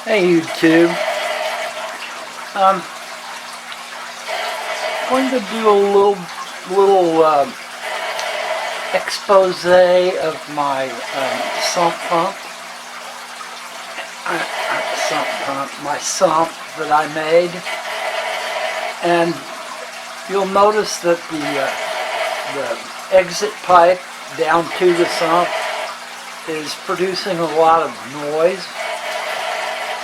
Hey YouTube, I'm going to do a little expose of my sump pump, my sump that I made, and you'll notice that the exit pipe down to the sump is producing a lot of noise.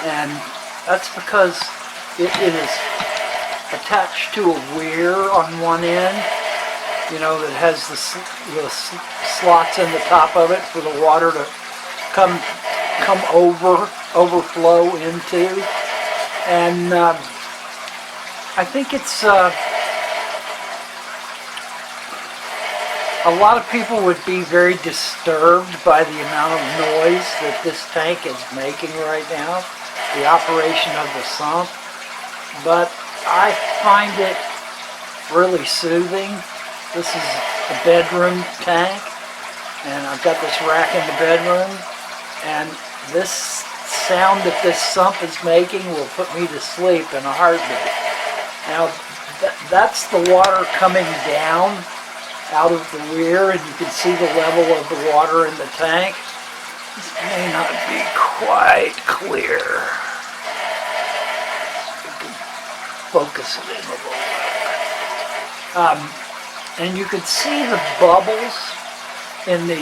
And that's because it is attached to a weir on one end, that has the slots in the top of it for the water to overflow into. And I think it's a lot of people would be very disturbed by the amount of noise that this tank is making right now, the operation of the sump, but I find it really soothing. This is a bedroom tank, and I've got this rack in the bedroom, and this sound that this sump is making will put me to sleep in a heartbeat. Now, that's the water coming down out of the weir, and you can see the level of the water in the tank. This may not be quite clear. We can focus it in a little bit. And you can see the bubbles in the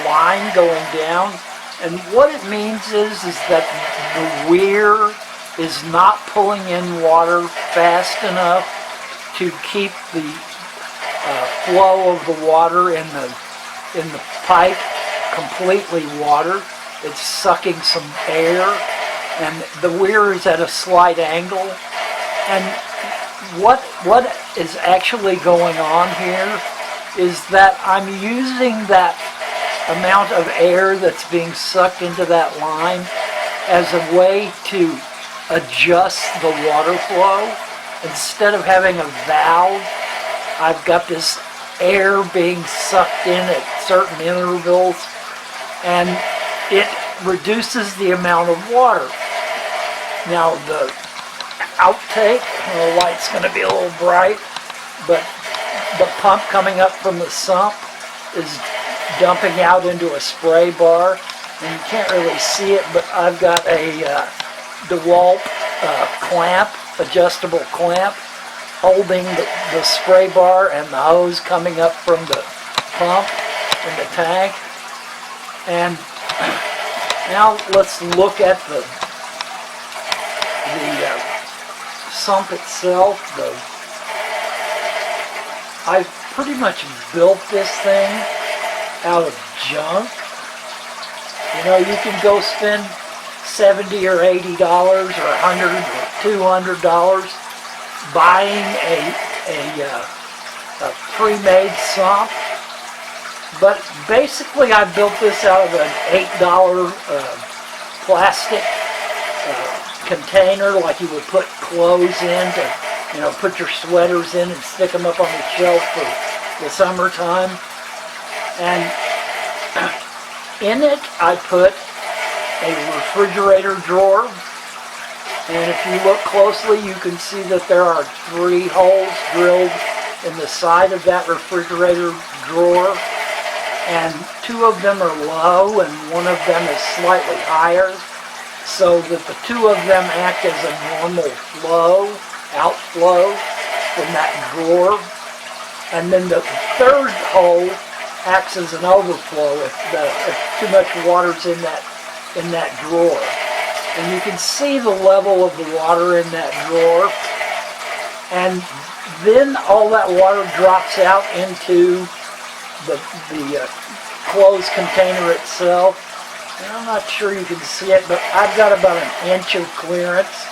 line going down. And what it means is that the weir is not pulling in water fast enough to keep the flow of the water in the pipe completely water. It's sucking some air, and the weir is at a slight angle. And what is actually going on here is that I'm using that amount of air that's being sucked into that line as a way to adjust the water flow. Instead of having a valve, I've got this air being sucked in at certain intervals, and it reduces the amount of water. Now the outtake, the light's going to be a little bright, but the pump coming up from the sump is dumping out into a spray bar, and you can't really see it, but I've got a DeWalt clamp, adjustable clamp, holding the spray bar and the hose coming up from the pump in the tank. And now let's look at the sump itself. I pretty much built this thing out of junk. You can go spend $70 or $80 or $100 or $200 buying a pre-made sump, but basically I built this out of an $8 plastic container, like you would put clothes in to, put your sweaters in and stick them up on the shelf for the summertime. And in it I put a refrigerator drawer. And if you look closely, you can see that there are 3 holes drilled in the side of that refrigerator drawer. And 2 of them are low and 1 of them is slightly higher, so that the 2 of them act as a normal outflow from that drawer. And then the 3rd hole acts as an overflow if too much water's in that drawer. And you can see the level of the water in that drawer. And then all that water drops out into the closed container itself. And I'm not sure you can see it, but I've got about an inch of clearance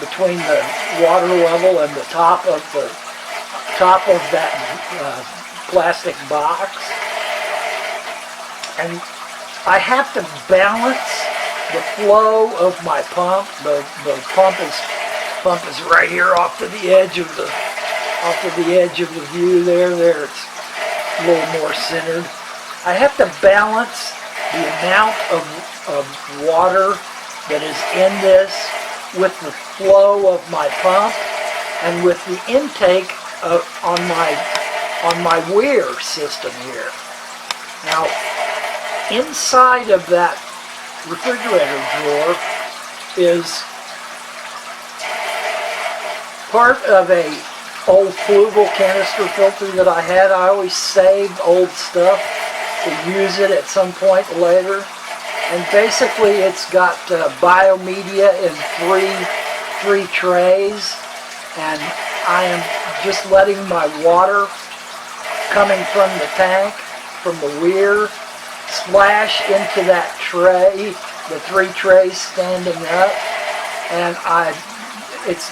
between the water level and the top of that plastic box. And I have to balance the flow of my pump. The pump is right here off to the edge of the view there. It's a little more centered. I have to balance the amount of water that is in this with the flow of my pump and with the intake on my weir system here. Now, inside of that refrigerator drawer is part of a old Fluval canister filter that I had. I always save old stuff to use it at some point later. And basically it's got biomedia in three trays, and I am just letting my water coming from the tank, from the weir, splash into that tray, the 3 trays standing up, and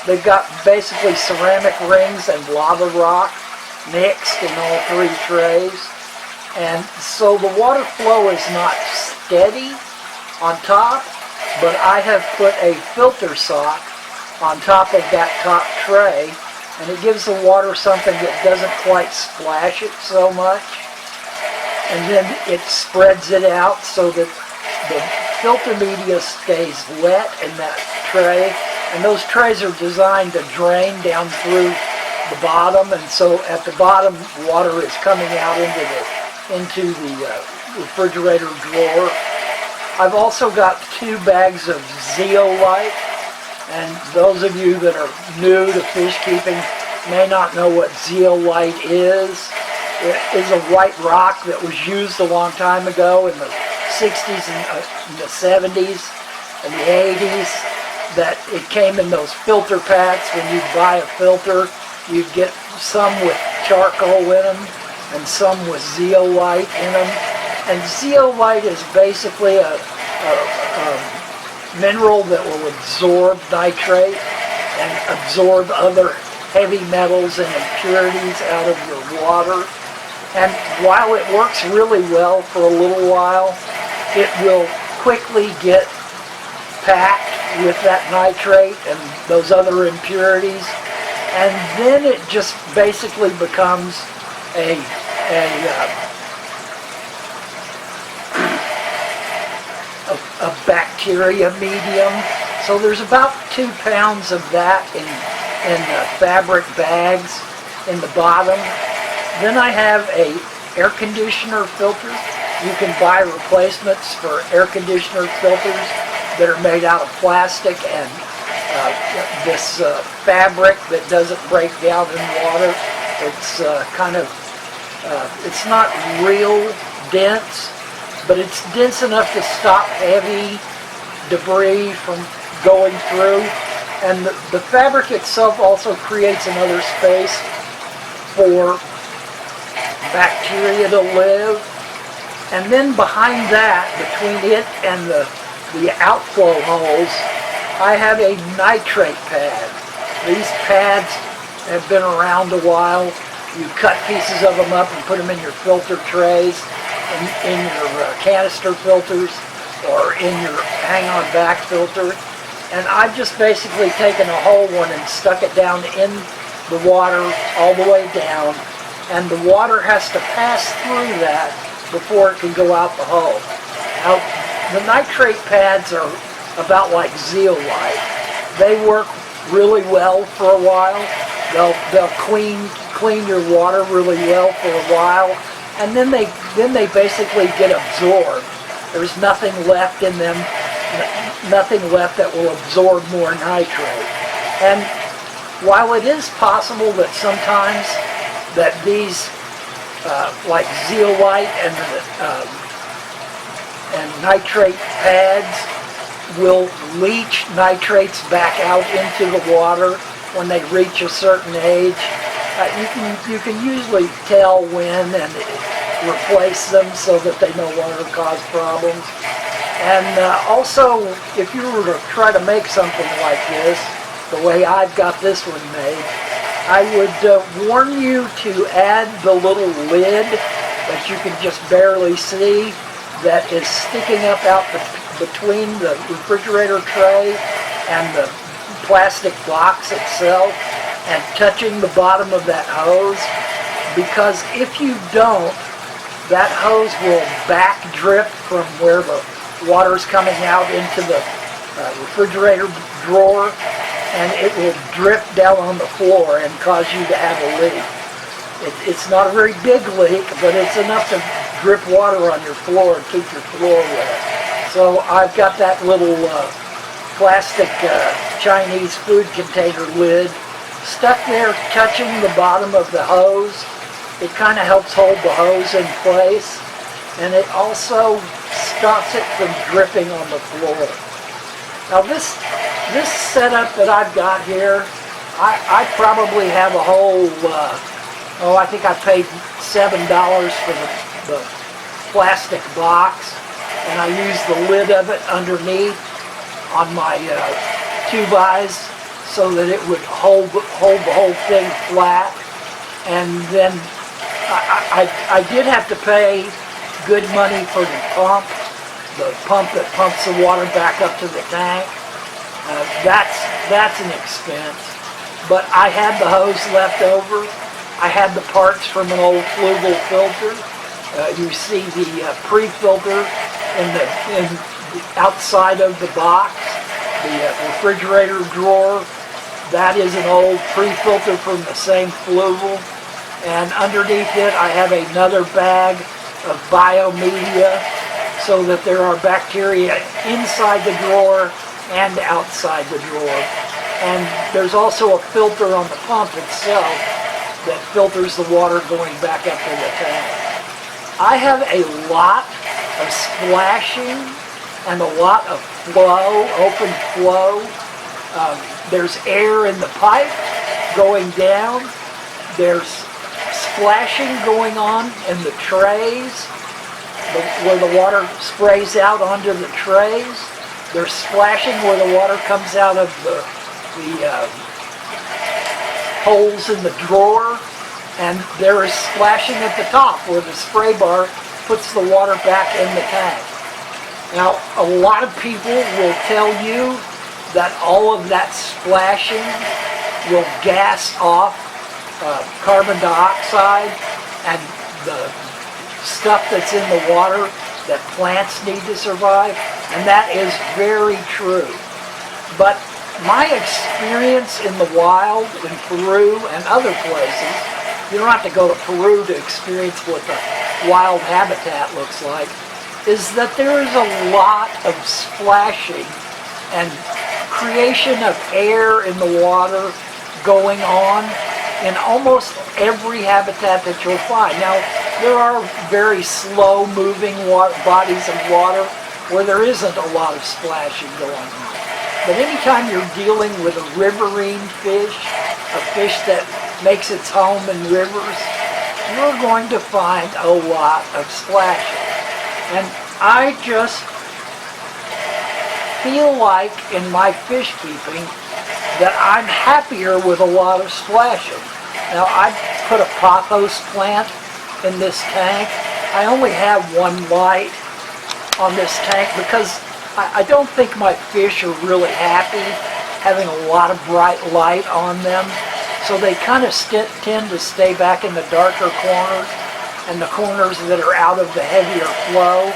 they've got basically ceramic rings and lava rock mixed in all 3 trays. And so the water flow is not steady on top, but I have put a filter sock on top of that top tray, and it gives the water something that doesn't quite splash it so much. And then it spreads it out so that the filter media stays wet in that tray. And those trays are designed to drain down through the bottom, and so at the bottom water is coming out into the refrigerator drawer. I've also got 2 bags of zeolite, and those of you that are new to fish keeping may not know what zeolite is. It is a white rock that was used a long time ago in the 60s and the 70s and the 80s. That it came in those filter packs. When you buy a filter, you'd get some with charcoal in them and some with zeolite in them. And zeolite is basically a mineral that will absorb nitrate and absorb other heavy metals and impurities out of your water. And while it works really well for a little while, it will quickly get packed with that nitrate and those other impurities, and then it just basically becomes a bacteria medium. So there's about 2 pounds of that in fabric bags in the bottom. Then I have a air conditioner filter. You can buy replacements for air conditioner filters that are made out of plastic and this fabric that doesn't break down in water. It's it's not real dense, but it's dense enough to stop heavy debris from going through. And the fabric itself also creates another space for bacteria to live. And then behind that, between it and the outflow holes, I have a nitrate pad. These pads have been around a while. You cut pieces of them up and put them in your filter trays, in your canister filters, or in your hang-on back filter. And I've just basically taken a whole one and stuck it down in the water all the way down, and the water has to pass through that before it can go out the hole. Now, the nitrate pads are about like zeolite. They work really well for a while. They'll clean your water really well for a while, and then they basically get absorbed. There's nothing left in them, nothing left that will absorb more nitrate. And while it is possible that sometimes that these like zeolite and nitrate pads will leach nitrates back out into the water when they reach a certain age. You can usually tell when and replace them so that they no longer cause problems. And also, if you were to try to make something like this, the way I've got this one made, I would warn you to add the little lid that you can just barely see that is sticking up out between the refrigerator tray and the plastic box itself and touching the bottom of that hose, because if you don't, that hose will back drip from where the water's coming out into the refrigerator drawer, and it will drip down on the floor and cause you to have a leak. It's not a very big leak, but it's enough to drip water on your floor and keep your floor wet. So I've got that little plastic Chinese food container lid stuck there touching the bottom of the hose. It kind of helps hold the hose in place, and it also stops it from dripping on the floor. Now this setup that I've got here, I probably have a whole, I think I paid $7 for the plastic box, and I use the lid of it underneath on my 2x so that it would hold the whole thing flat. And then I did have to pay good money for the pump that pumps the water back up to the tank. That's an expense. But I had the hose left over. I had the parts from an old fluval filter. You see the pre-filter in the outside of the box. The refrigerator drawer, that is an old pre-filter from the same fluval. And underneath it I have another bag of biomedia so that there are bacteria inside the drawer and outside the drawer. And there's also a filter on the pump itself that filters the water going back up to the tank. I have a lot of splashing and a lot of flow, open flow. There's air in the pipe going down. There's splashing going on in the trays where the water sprays out onto the trays. There's splashing where the water comes out of the holes in the drawer. And there is splashing at the top where the spray bar puts the water back in the tank. Now, a lot of people will tell you that all of that splashing will gas off carbon dioxide and the stuff that's in the water that plants need to survive, and that is very true. But my experience in the wild in Peru and other places, you don't have to go to Peru to experience what the wild habitat looks like, is that there is a lot of splashing and creation of air in the water going on in almost every habitat that you'll find. Now, there are very slow-moving bodies of water where there isn't a lot of splashing going on. But anytime you're dealing with a riverine fish, a fish that makes its home in rivers, you're going to find a lot of splashing. And I just feel like in my fish keeping that I'm happier with a lot of splashing. Now, I put a pothos plant in this tank. I only have one light on this tank because I don't think my fish are really happy having a lot of bright light on them. So they kind of tend to stay back in the darker corners and the corners that are out of the heavier flow.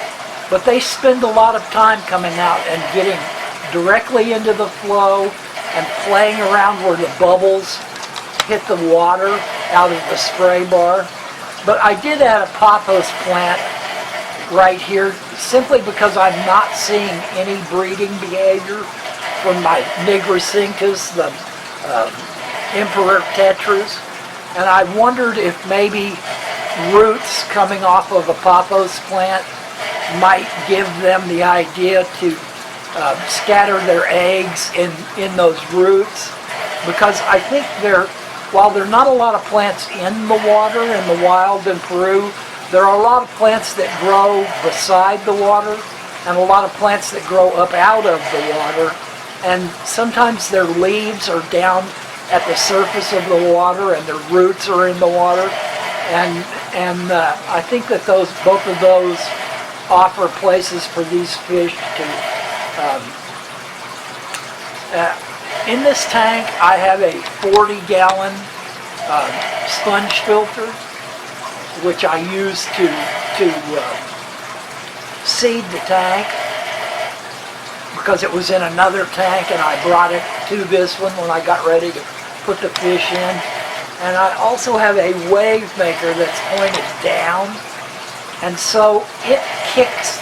But they spend a lot of time coming out and getting directly into the flow and playing around where the bubbles hit the water out of the spray bar. But I did add a pothos plant right here simply because I'm not seeing any breeding behavior from my nigricincus, the emperor tetras, and I wondered if maybe roots coming off of a pothos plant might give them the idea to scatter their eggs in those roots, because I think while there are not a lot of plants in the water in the wild in Peru, there are a lot of plants that grow beside the water and a lot of plants that grow up out of the water, and sometimes their leaves are down at the surface of the water and their roots are in the water, and I think that both of those offer places for these fish to in this tank I have a 40-gallon sponge filter which I use to seed the tank. because it was in another tank, and I brought it to this one when I got ready to put the fish in. And I also have a wave maker that's pointed down, and so it kicks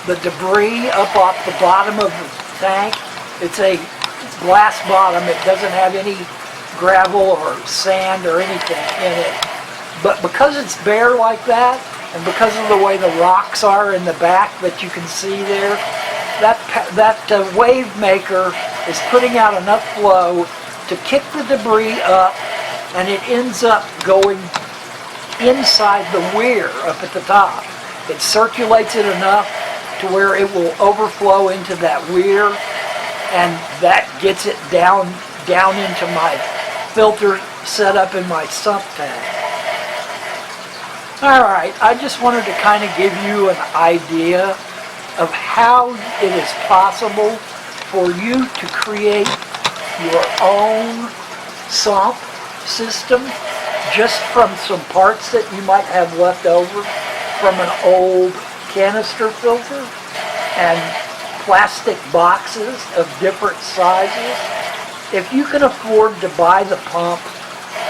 the debris up off the bottom of the tank. It's a glass bottom. It doesn't have any gravel or sand or anything in it. But because it's bare like that, and because of the way the rocks are in the back that you can see there, that wave maker is putting out enough flow to kick the debris up, and it ends up going inside the weir up at the top. It circulates it enough to where it will overflow into that weir, and that gets it down into my filter set up in my sump tank. Alright, I just wanted to kind of give you an idea of how it is possible for you to create your own sump system just from some parts that you might have left over from an old canister filter and plastic boxes of different sizes. If you can afford to buy the pump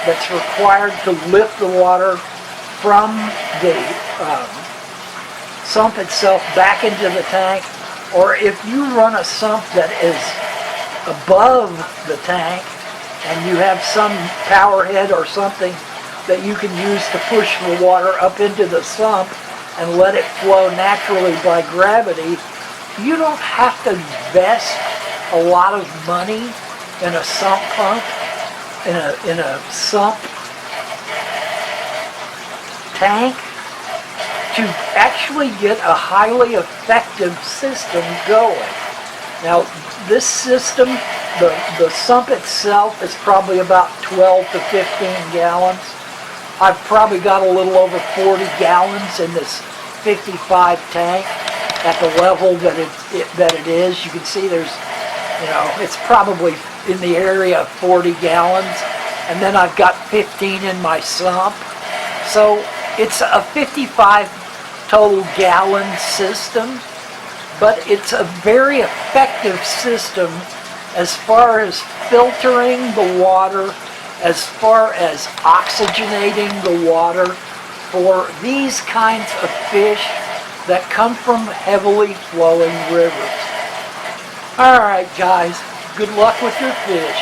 that's required to lift the water from the sump itself back into the tank, or if you run a sump that is above the tank and you have some power head or something that you can use to push the water up into the sump and let it flow naturally by gravity, you don't have to invest a lot of money in a sump pump, in a sump tank to actually get a highly effective system going. Now, this system, the sump itself is probably about 12 to 15 gallons. I've probably got a little over 40 gallons in this 55 tank at the level that it is. You can see there's, it's probably in the area of 40 gallons. And then I've got 15 in my sump. So it's a 55 total gallon system, but it's a very effective system as far as filtering the water, as far as oxygenating the water for these kinds of fish that come from heavily flowing rivers. Alright guys, good luck with your fish.